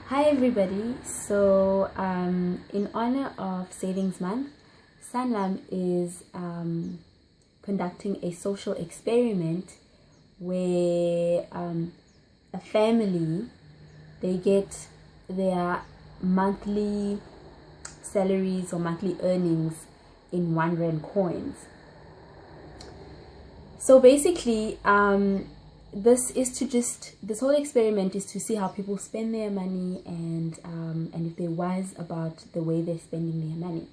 Hi everybody. So in honor of Savings Month, Sanlam is conducting a social experiment where a family, they get their monthly salaries or monthly earnings in R1 coins. So basically this whole experiment is to see how people spend their money and if they're wise about the way they're spending their money.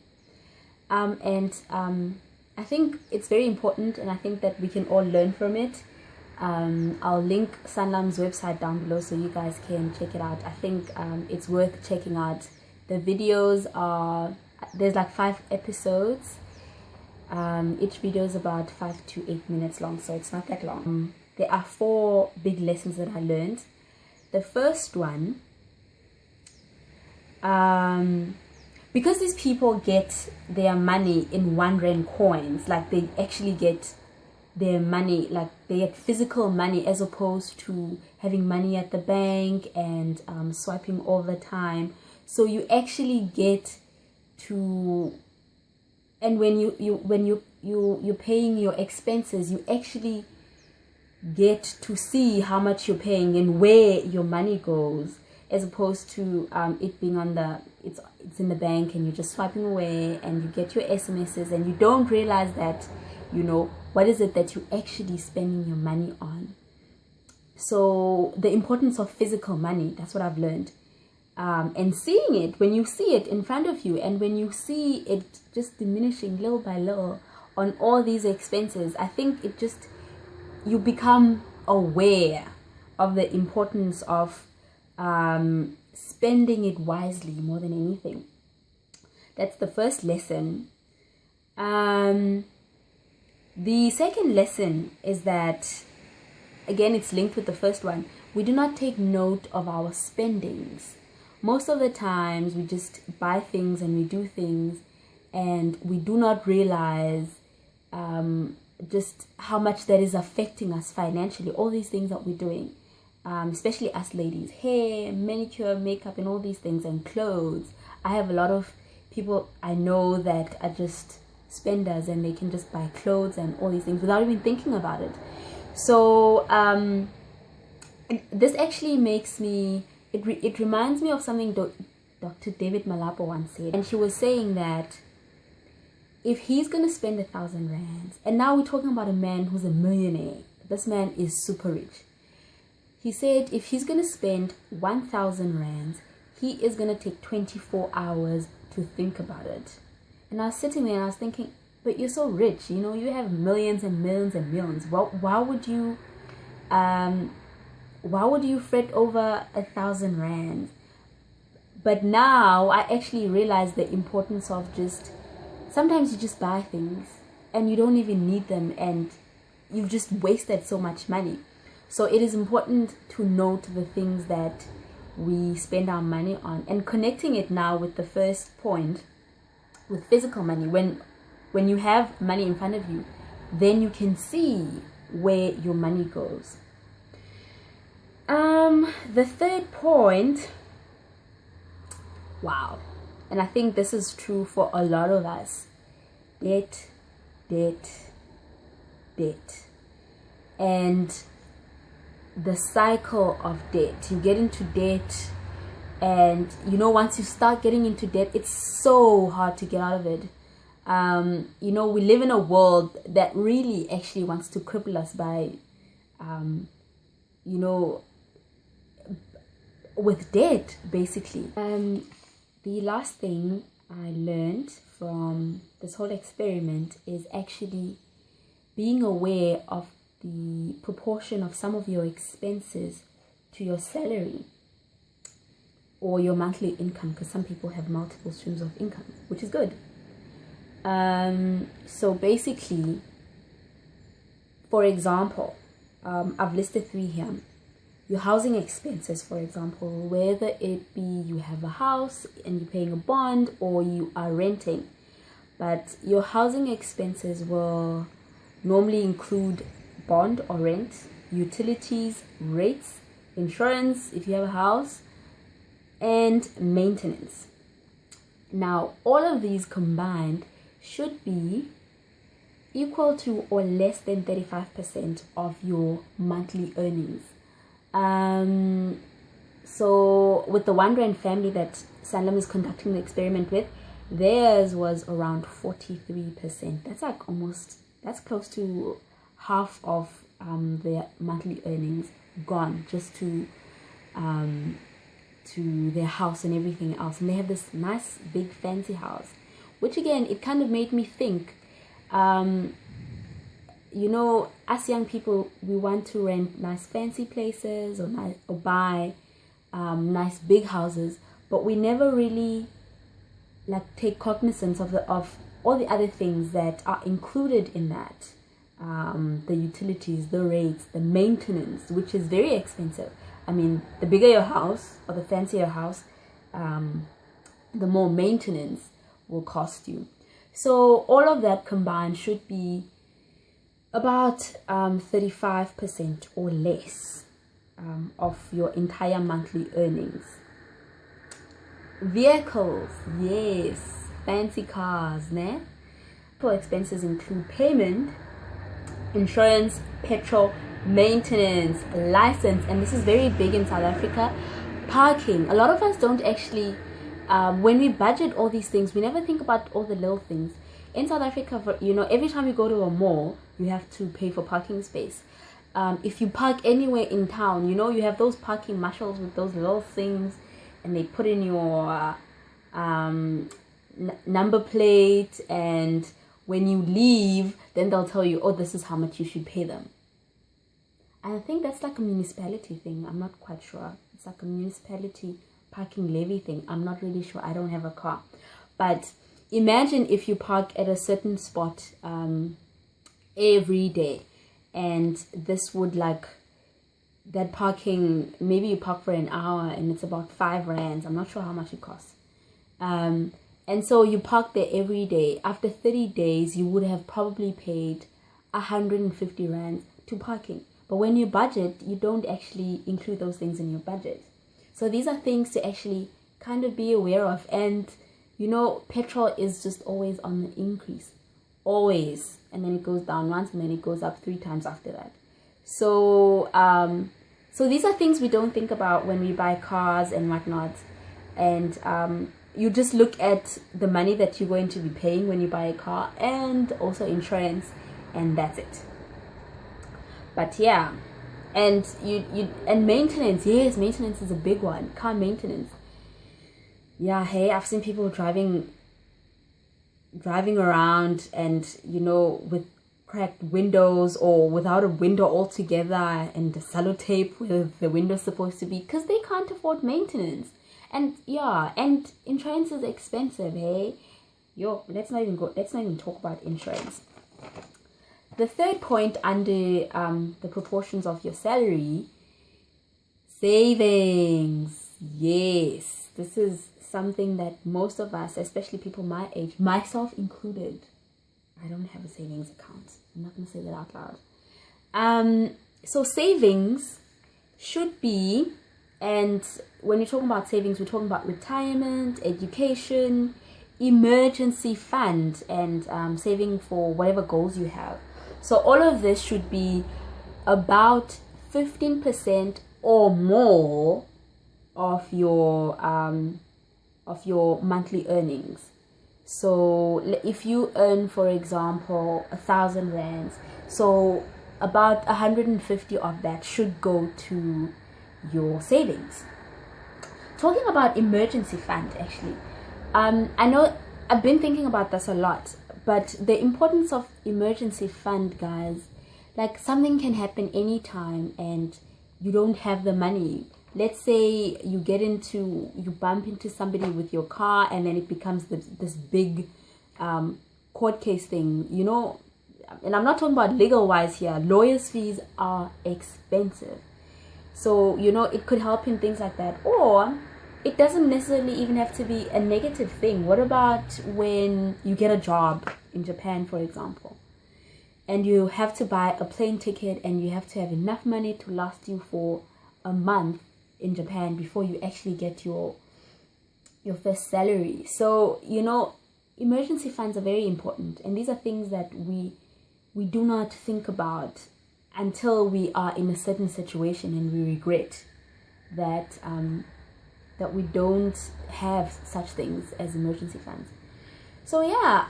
I think it's very important, and I think that we can all learn from it. I'll link Sanlam's website down below so you guys can check it out. I think it's worth checking out. The videos there's like 5 episodes. Each video is about 5 to 8 minutes long, so it's not that long. There are 4 big lessons that I learned. The first one, because these people get their money in R1 coins, like they actually get their money, like they get physical money, as opposed to having money at the bank and swiping all the time. So you actually get to, and when you're paying your expenses, you actually get to see how much you're paying and where your money goes, as opposed to it being on it's in the bank and you're just swiping away and you get your SMSs and you don't realize that, you know, what is it that you're actually spending your money on. So the importance of physical money, that's what I've learned. And seeing it, when you see it in front of you and when you see it just diminishing little by little on all these expenses, I think it just, you become aware of the importance of spending it wisely more than anything. That's the first lesson. The second lesson is that, again, it's linked with the first one. We do not take note of our spendings. Most of the times we just buy things and we do things and we do not realize just how much that is affecting us financially. All these things that we're doing, especially us ladies, hair, manicure, makeup, and all these things, and clothes. I have a lot of people I know that are just spenders, and they can just buy clothes and all these things without even thinking about it. So this actually makes me, it reminds me of something Dr. David Malapo once said, and she was saying that if he's going to spend 1,000 rands, and now we're talking about a man who's a millionaire, this man is super rich. He said if he's going to spend 1,000 rands, he is going to take 24 hours to think about it. And I was sitting there and I was thinking, but you're so rich, you know, you have millions and millions and millions. Why would you fret over 1,000 rands? But now I actually realize the importance of just, sometimes you just buy things and you don't even need them and you've just wasted so much money. So it is important to note the things that we spend our money on, and connecting it now with the first point, with physical money. When you have money in front of you, then you can see where your money goes. The third point, wow, and I think this is true for a lot of us: debt, debt, debt. And the cycle of debt. You get into debt, and you know, once you start getting into debt, it's so hard to get out of it. You know, we live in a world that really actually wants to cripple us by you know, with debt, basically. The last thing I learned from this whole experiment is actually being aware of the proportion of some of your expenses to your salary or your monthly income, because some people have multiple streams of income, which is good. So basically, for example, I've listed 3 here. Your housing expenses, for example, whether it be you have a house and you're paying a bond or you are renting, but your housing expenses will normally include bond or rent, utilities, rates, insurance if you have a house, and maintenance. Now, all of these combined should be equal to or less than 35% of your monthly earnings. So with the Rand family that Sanlam is conducting the experiment with, theirs was around 43%. That's like that's close to half of their monthly earnings gone just to their house and everything else. And they have this nice big fancy house, which again, it kind of made me think, you know, us young people, we want to rent nice fancy places or buy nice big houses, but we never really like take cognizance of all the other things that are included in that. The utilities, the rates, the maintenance, which is very expensive. I mean, the bigger your house or the fancier your house, the more maintenance will cost you. So all of that combined should be about 35% or less of your entire monthly earnings. Vehicles, yes, fancy cars, ne? For expenses include payment, insurance, petrol, maintenance, license, and this is very big in South Africa, parking. A lot of us don't actually, when we budget all these things, we never think about all the little things. In South Africa, you know, every time you go to a mall, you have to pay for parking space. If you park anywhere in town, you know, you have those parking marshals with those little things, and they put in your number plate, and when you leave, then they'll tell you, oh, this is how much you should pay them. And I think that's like a municipality thing. I'm not quite sure. It's like a municipality parking levy thing. I'm not really sure. I don't have a car. But imagine if you park at a certain spot every day, and this would like, that parking, maybe you park for an hour and it's about 5 rands. I'm not sure how much it costs. And so you park there every day. After 30 days, you would have probably paid 150 rands to parking. But when you budget, you don't actually include those things in your budget. So these are things to actually kind of be aware of. And, you know, petrol is just always on the increase. Always. And then it goes down once, and then it goes up 3 times after that. So, so these are things we don't think about when we buy cars and whatnot. And you just look at the money that you're going to be paying when you buy a car, and also insurance, and that's it. But yeah, and and maintenance. Yes, maintenance is a big one. Car maintenance. Yeah, hey, I've seen people driving around, and you know, with cracked windows or without a window altogether, and the sellotape where the window's supposed to be, because they can't afford maintenance. And yeah, and insurance is expensive, hey. Yo, let's not even talk about insurance. The third point under the proportions of your salary, savings. Yes, this is something that most of us, especially people my age, myself included, I don't have a savings account. I'm not going to say that out loud. So savings should be, and when you're talking about savings, we're talking about retirement, education, emergency fund, and saving for whatever goals you have. So all of this should be about 15% or more of your monthly earnings. So if you earn, for example, 1,000 rands, so about 150 of that should go to your savings. Talking about emergency fund, actually, I know I've been thinking about this a lot, but the importance of emergency fund, guys, like something can happen anytime and you don't have the money. Let's say you bump into somebody with your car, and then it becomes this big court case thing, you know. And I'm not talking about legal wise here. Lawyers' fees are expensive. So, you know, it could help in things like that. Or it doesn't necessarily even have to be a negative thing. What about when you get a job in Japan, for example, and you have to buy a plane ticket, and you have to have enough money to last you for a month in Japan before you actually get your your first salary. So, you know, emergency funds are very important, and these are things that we do not think about until we are in a certain situation and we regret that that we don't have such things as emergency funds. So yeah,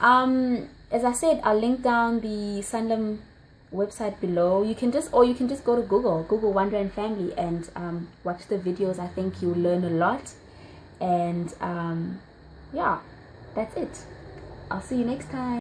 as I said, I'll link down the Sanlam website below. You can just go to Google One Rand Family and watch the videos. I think you'll learn a lot. And yeah, that's it. I'll see you next time.